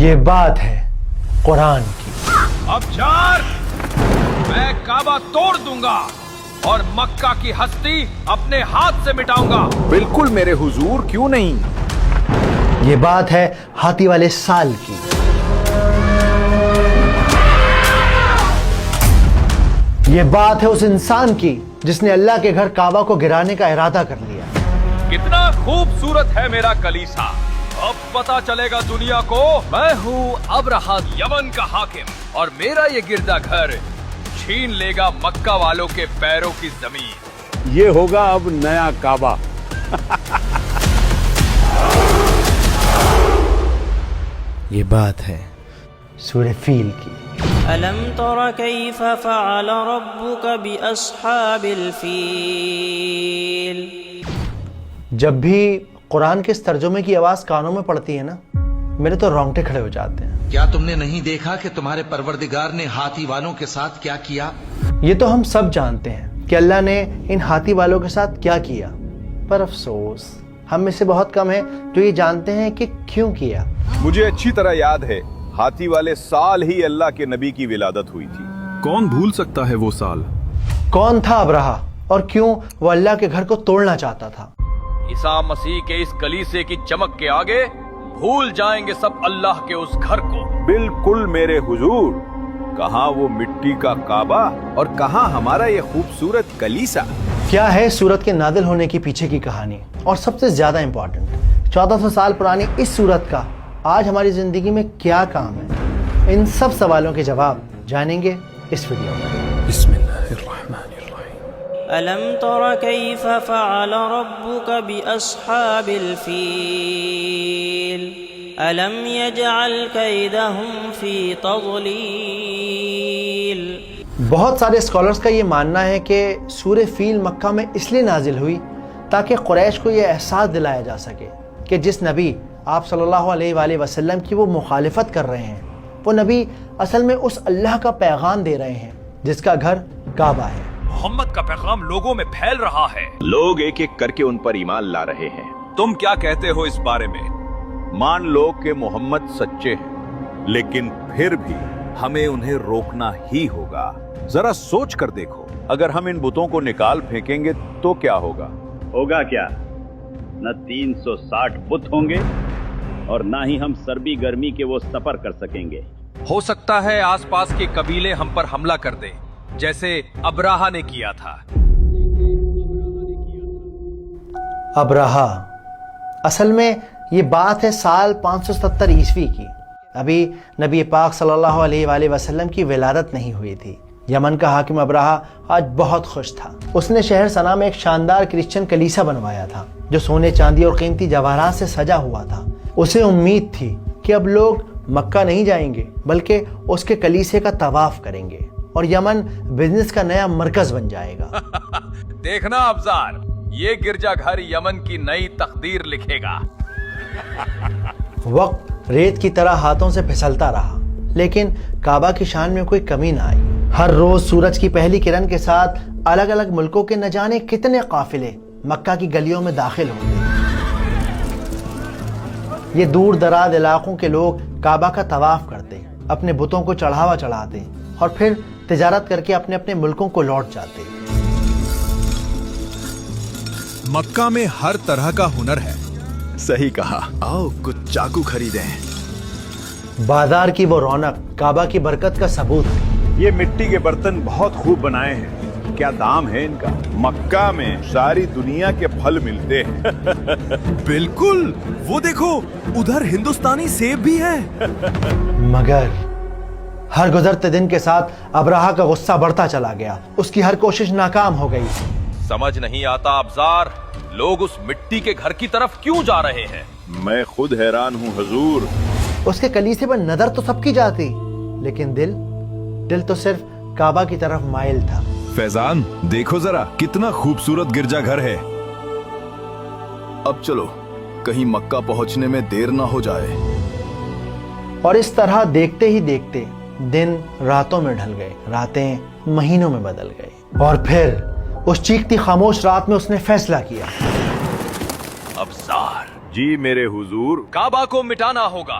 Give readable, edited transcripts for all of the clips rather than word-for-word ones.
یہ بات ہے قرآن کی۔ ابشار، میں کعبہ توڑ دوں گا اور مکہ کی ہستی اپنے ہاتھ سے مٹاؤں گا۔ بالکل میرے حضور، کیوں نہیں؟ یہ بات ہے ہاتھی والے سال کی۔ یہ بات ہے اس انسان کی جس نے اللہ کے گھر کعبہ کو گرانے کا ارادہ کر لیا۔ کتنا خوبصورت ہے میرا کلیسا، اب پتا چلے گا دنیا کو میں ہوں ابرہہ یمن کا حاکم، اور میرا یہ گرجا گھر چھین لے گا مکہ والوں کے پیروں کی زمین۔ یہ ہوگا اب نیا کعبہ۔ یہ بات ہے سورہ فیل کی۔ ألم تر كيف فعل ربك بأصحاب الفيل؟ جب بھی قرآن کے اس ترجمے کی آواز کانوں میں پڑتی ہے نا، میرے تو رونگٹے کھڑے ہو جاتے ہیں۔ کیا تم نے نہیں دیکھا کہ تمہارے پروردگار نے ہاتھی والوں کے ساتھ کیا کیا؟ یہ تو ہم سب جانتے ہیں کہ اللہ نے ان ہاتھی والوں کے ساتھ کیا کیا، پر افسوس ہم میں سے بہت کم ہیں جو یہ جانتے ہیں کہ کیوں کیا۔ مجھے اچھی طرح یاد ہے، ہاتھی والے سال ہی اللہ کے نبی کی ولادت ہوئی تھی۔ کون بھول سکتا ہے وہ سال؟ کون تھا ابرہہ اور کیوں وہ اللہ کے گھر کو توڑنا چاہتا تھا؟ عیسیٰ مسیح کے اس کلیسے کی چمک کے آگے بھول جائیں گے سب اللہ کے اس گھر کو۔ بالکل میرے حضور، کہاں وہ مٹی کا کعبہ اور کہاں ہمارا یہ خوبصورت کلیسا۔ کیا ہے سورت کے نازل ہونے کی پیچھے کی کہانی، اور سب سے زیادہ امپورٹنٹ 1400 سال پرانی اس سورت کا آج ہماری زندگی میں کیا کام ہے؟ ان سب سوالوں کے جواب جانیں گے اس ویڈیو میں۔ بسم اللہ الرحمن الرحیم۔ ألم تر كيف فعل ربك بأصحاب الفيل؟ ألم يجعل كيدهم في تضليل؟ بہت سارے اسکالرز کا یہ ماننا ہے کہ سورہ فیل مکہ میں اس لیے نازل ہوئی تاکہ قریش کو یہ احساس دلایا جا سکے کہ جس نبی آپ صلی اللہ علیہ وآلہ وسلم کی وہ مخالفت کر رہے ہیں، وہ نبی اصل میں اس اللہ کا پیغام دے رہے ہیں جس کا گھر کعبہ ہے۔ محمد کا پیغام لوگوں میں پھیل رہا ہے، لوگ ایک ایک کر کے ان پر ایمان لا رہے ہیں۔ تم کیا کہتے ہو اس بارے میں؟ مان لو کہ محمد سچے ہیں، لیکن پھر بھی ہمیں انہیں روکنا ہی ہوگا۔ ذرا سوچ کر دیکھو، اگر ہم ان بتوں کو نکال پھینکیں گے تو کیا ہوگا؟ ہوگا کیا؟ نہ 360 بت ہوں گے اور نہ ہی ہم سربی گرمی کے وہ سفر کر سکیں گے۔ ہو سکتا ہے آس پاس کے قبیلے ہم پر حملہ کر دیں، جیسے ابرہہ نے کیا تھا۔ ابرہہ، اصل میں یہ بات ہے سال 570 عیسوی کی۔ ابھی نبی پاک صلی اللہ علیہ وآلہ وسلم کی ولادت نہیں ہوئی تھی۔ یمن کا حاکم ابرہہ آج بہت خوش تھا۔ اس نے شہر سنا میں ایک شاندار کرسچن کلیسا بنوایا تھا جو سونے چاندی اور قیمتی جواہرات سے سجا ہوا تھا۔ اسے امید تھی کہ اب لوگ مکہ نہیں جائیں گے بلکہ اس کے کلیسے کا طواف کریں گے اور یمن بزنس کا نیا مرکز بن جائے گا۔ دیکھنا ابزار، یہ گرجا گھر یمن کی نئی تقدیر لکھے گا۔ وقت ریت کی طرح ہاتھوں سے پھسلتا رہا، لیکن کعبہ کی شان میں کوئی کمی نہ آئی۔ ہر روز سورج کی پہلی کرن کے ساتھ الگ الگ ملکوں کے نہ جانے کتنے قافلے مکہ کی گلیوں میں داخل ہوتے۔ یہ دور دراز علاقوں کے لوگ کعبہ کا طواف کرتے، اپنے بتوں کو چڑھاوا چڑھاتے اور پھر تجارت کر کے اپنے اپنے ملکوں کو لوٹ جاتے۔ مکہ میں ہر طرح کا ہنر ہے۔ صحیح کہا۔ آؤ کچھ چاقو خریدیں۔ بازار کی وہ رونق کعبہ کی برکت کا ثبوت ہے۔ یہ مٹی کے برتن بہت خوب بنائے ہیں، کیا دام ہے ان کا؟ مکہ میں ساری دنیا کے پھل ملتے ہیں۔ بالکل، وہ دیکھو ادھر ہندوستانی سیب بھی ہے۔ مگر ہر گزرتے دن کے ساتھ ابرہہ کا غصہ بڑھتا چلا گیا، اس کی ہر کوشش ناکام ہو گئی۔ سمجھ نہیں آتا ابزار، لوگ اس مٹی کے گھر کی طرف کیوں جا رہے ہیں؟ میں خود حیران ہوں حضور۔ اس کے کلیسے پر نظر تو سب کی جاتی، لیکن دل تو صرف کعبہ کی طرف مائل تھا۔ فیضان دیکھو ذرا کتنا خوبصورت گرجا گھر ہے۔ اب چلو کہیں مکہ پہنچنے میں دیر نہ ہو جائے۔ اور اس طرح دیکھتے ہی دیکھتے دن راتوں میں ڈھل گئے، راتیں مہینوں میں بدل گئی، اور پھر اس چیختی خاموش رات میں اس نے فیصلہ کیا۔ ابزار، جی میرے حضور۔ کعبہ کو مٹانا ہوگا۔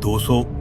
200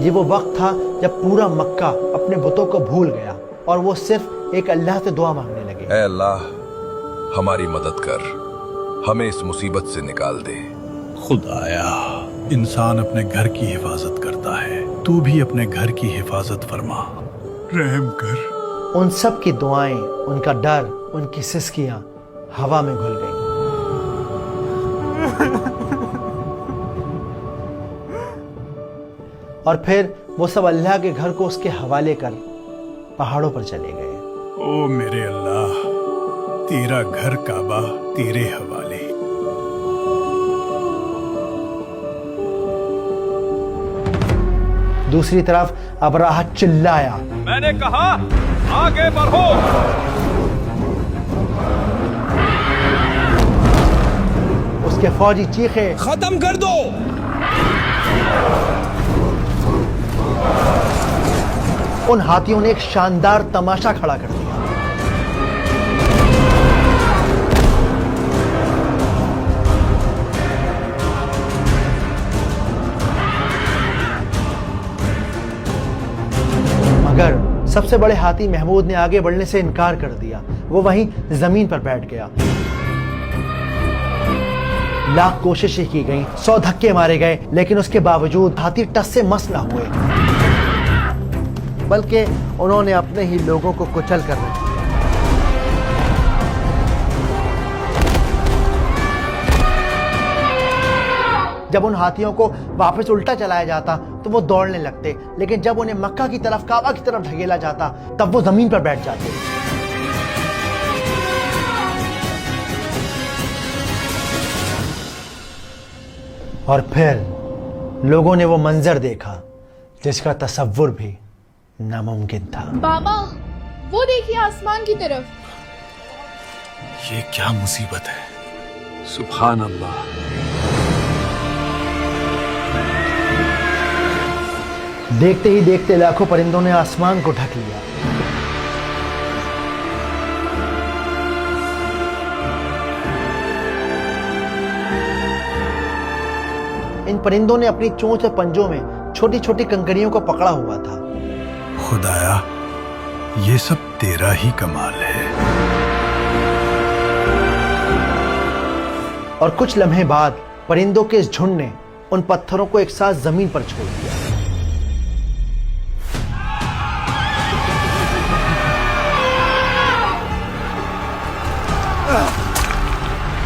یہ وہ وقت تھا جب پورا مکہ اپنے بتوں کو بھول گیا اور وہ صرف ایک اللہ سے دعا مانگنے لگے. اے اللہ ہماری مدد کر، ہمیں اس مصیبت سے نکال دے. خدایا انسان اپنے گھر کی حفاظت کرتا ہے، تو بھی اپنے گھر کی حفاظت فرما، رحم کر. ان سب کی دعائیں، ان کا ڈر، ان کی سسکیاں ہوا میں گھل گئیں. اور پھر وہ سب اللہ کے گھر کو اس کے حوالے کر پہاڑوں پر چلے گئے. او میرے اللہ، تیرا گھر کعبہ تیرے حوالے. دوسری طرف ابراہ چلایا، میں نے کہا آگے بڑھو. اس کے فوجی چیخے، ختم کر دو. ان ہاتھیوں نے ایک شاندار تماشا کھڑا کر دیا. مگر سب سے بڑے ہاتھی محمود نے آگے بڑھنے سے انکار کر دیا. وہ وہیں زمین پر بیٹھ گیا. لاکھ کوششیں کی گئیں، 100 دھکے مارے گئے، لیکن اس کے باوجود ہاتھی ٹس سے مس نہ ہوئے، بلکہ انہوں نے اپنے ہی لوگوں کو کچل کر رکھ دیا. جب ان ہاتھیوں کو واپس الٹا چلایا جاتا تو وہ دوڑنے لگتے، لیکن جب انہیں مکہ کی طرف، کعبہ کی طرف ڈھکیلا جاتا تب وہ زمین پر بیٹھ جاتے. اور پھر لوگوں نے وہ منظر دیکھا جس کا تصور بھی ناممکن تھا. بابا وہ دیکھیے آسمان کی طرف. یہ کیا مصیبت ہے؟ سبحان اللہ. دیکھتے ہی دیکھتے لاکھوں پرندوں نے آسمان کو ڈھک لیا. ان پرندوں نے اپنی چونچ اور پنجوں میں چھوٹی چھوٹی کنکریوں کو پکڑا ہوا تھا. خدایا یہ سب تیرا ہی کمال ہے. اور کچھ لمحے بعد پرندوں کے اس جھنڈ نے ان پتھروں کو ایک ساتھ زمین پر چھوڑ دیا.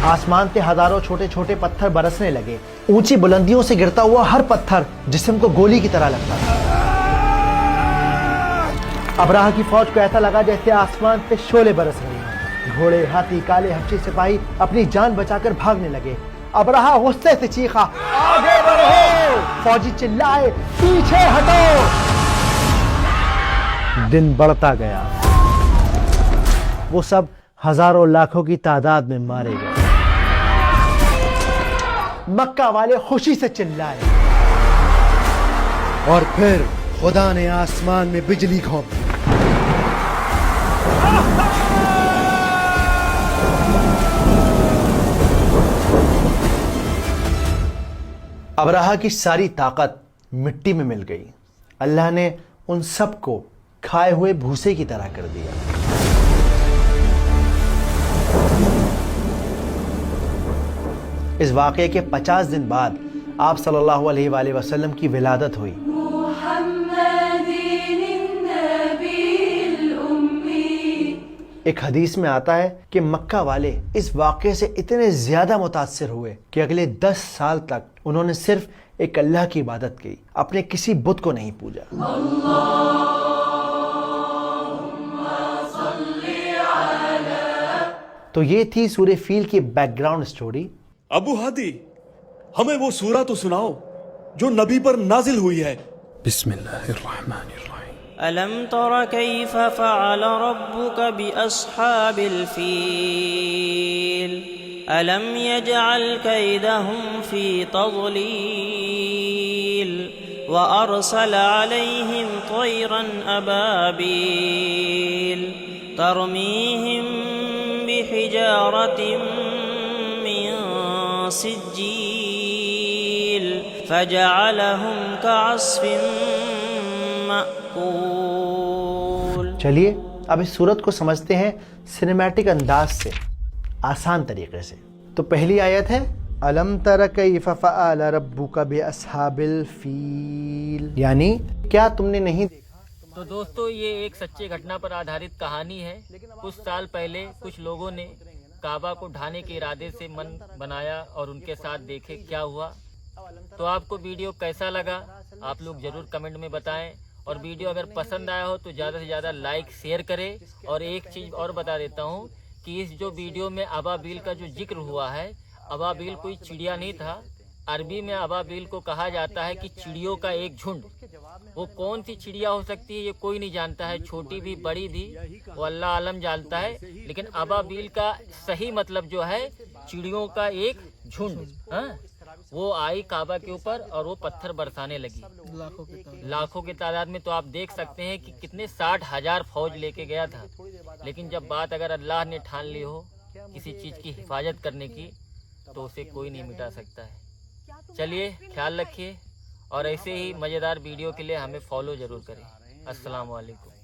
آسمان سے ہزاروں چھوٹے چھوٹے پتھر برسنے لگے. اونچی بلندیوں سے گرتا ہوا ہر پتھر جسم کو گولی کی طرح لگتا تھا. ابراہ کی فوج کو ایسا لگا جیسے آسمان پہ شعلے برس رہے ہیں. گھوڑے، ہاتھی، کالے حبشی سپاہی اپنی جان بچا کر بھاگنے لگے. ابراہ غصے سے چیخا، آگے بڑھو! فوجی چلائے، پیچھے ہٹو! دن بڑھتا گیا. وہ سب ہزاروں لاکھوں کی تعداد میں مارے گئے. مکہ والے خوشی سے چلائے. اور پھر خدا نے آسمان میں بجلی گھونپ دی. ابراہ کی ساری طاقت مٹی میں مل گئی. اللہ نے ان سب کو کھائے ہوئے بھوسے کی طرح کر دیا. اس واقعے کے 50 دن بعد آپ صلی اللہ علیہ وآلہ وسلم کی ولادت ہوئی. ایک حدیث میں آتا ہے کہ مکہ والے اس واقعے سے اتنے زیادہ متاثر ہوئے کہ اگلے 10 سال تک انہوں نے صرف ایک اللہ کی عبادت کی، اپنے کسی بت کو نہیں پوجا. تو یہ تھی سورہ فیل کی بیک گراؤنڈ سٹوری. ابو ہادی، ہمیں وہ سورہ تو سناؤ جو نبی پر نازل ہوئی ہے. بسم اللہ الرحمن الرحیم. ألم تر كيف فعل ربك بأصحاب الفيل ألم يجعل كيدهم في تضليل وأرسل عليهم طيرا أبابيل ترميهم بحجارة من سجيل فجعلهم كعصف مأكول۔ چلیے اب اس صورت کو سمجھتے ہیں سنیمیٹک انداز سے، آسان طریقے سے۔ تو پہلی آیت ہے الم تر کیف فعل ربک باصحاب الفیل، یعنی کیا تم نے نہیں دیکھا۔ تو دوستو یہ ایک سچے گھٹنا پر آدھارت کہانی ہے۔ کچھ سال پہلے کچھ لوگوں نے کعبہ کو ڈھانے کے ارادے سے من بنایا اور ان کے ساتھ دیکھے کیا ہوا۔ تو آپ کو ویڈیو کیسا لگا آپ لوگ ضرور کمنٹ میں بتائیں، اور ویڈیو اگر پسند آیا ہو تو زیادہ سے زیادہ لائک شیئر کریں۔ اور ایک چیز اور بتا دیتا ہوں کہ اس جو ویڈیو میں ابابیل کا جو ذکر ہوا ہے، ابابیل کوئی چڑیا نہیں تھا۔ عربی میں ابابیل کو کہا جاتا ہے کہ چڑیوں کا ایک جھنڈ۔ وہ کون سی چڑیا ہو سکتی ہے یہ کوئی نہیں جانتا ہے، چھوٹی بھی بڑی بھی وہ اللہ عالم جانتا ہے، لیکن ابابیل کا صحیح مطلب جو ہے چڑیوں کا ایک جھنڈ۔ وہ آئی کعبہ کے اوپر اور وہ پتھر برسانے لگی لاکھوں کی تعداد میں۔ تو آپ دیکھ سکتے ہیں کہ کتنے 60,000 فوج لے کے گیا تھا، لیکن جب بات اگر اللہ نے ٹھان لی ہو کسی چیز کی حفاظت کرنے کی تو اسے کوئی نہیں مٹا سکتا ہے۔ چلیے خیال رکھیے، اور ایسے ہی مزیدار ویڈیو کے لیے ہمیں فالو ضرور کریں۔ السلام علیکم۔